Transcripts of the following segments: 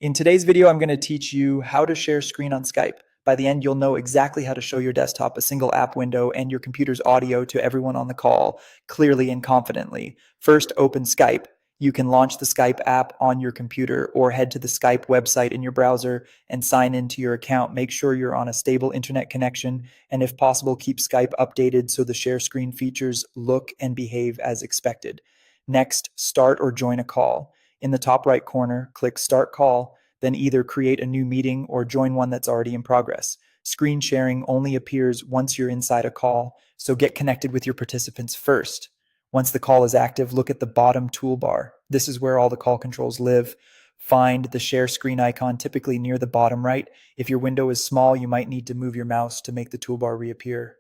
In today's video, I'm going to teach you how to share screen on Skype. By the end, you'll know exactly how to show your desktop a single app window and your computer's audio to everyone on the call clearly and confidently. First, open Skype. You can launch the Skype app on your computer or head to the Skype website in your browser and sign into your account. Make sure you're on a stable internet connection, and if possible, keep Skype updated so the share screen features look and behave as expected. Next, start or join a call. In the top right corner, click Start Call, then either create a new meeting or join one that's already in progress. Screen sharing only appears once you're inside a call, so get connected with your participants first. Once the call is active, look at the bottom toolbar. This is where all the call controls live. Find the share screen icon typically near the bottom right. If your window is small, you might need to move your mouse to make the toolbar reappear.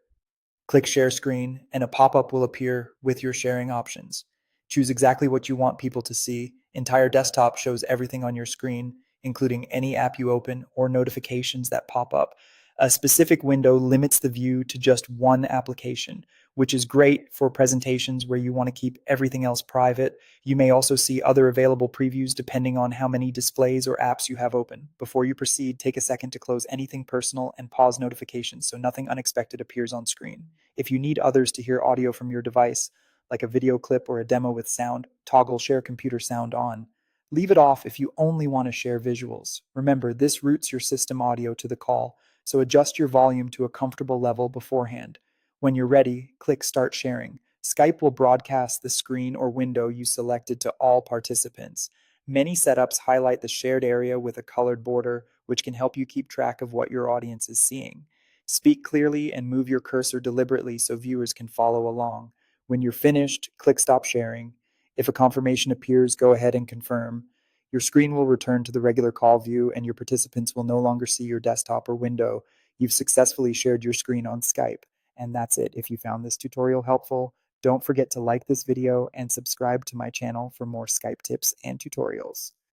Click Share Screen, and a pop-up will appear with your sharing options. Choose exactly what you want people to see. Entire desktop shows everything on your screen, including any app you open or notifications that pop up. A specific window limits the view to just one application, which is great for presentations where you want to keep everything else private. You may also see other available previews depending on how many displays or apps you have open. Before you proceed, take a second to close anything personal and pause notifications so nothing unexpected appears on screen. If you need others to hear audio from your device, like a video clip or a demo with sound, toggle Share Computer Sound on. Leave it off if you only want to share visuals. Remember, this routes your system audio to the call, so adjust your volume to a comfortable level beforehand. When you're ready, click Start Sharing. Skype will broadcast the screen or window you selected to all participants. Many setups highlight the shared area with a colored border, which can help you keep track of what your audience is seeing. Speak clearly and move your cursor deliberately so viewers can follow along. When you're finished, click Stop Sharing. If a confirmation appears, go ahead and confirm. Your screen will return to the regular call view, and your participants will no longer see your desktop or window. You've successfully shared your screen on Skype. And that's it. If you found this tutorial helpful, don't forget to like this video and subscribe to my channel for more Skype tips and tutorials.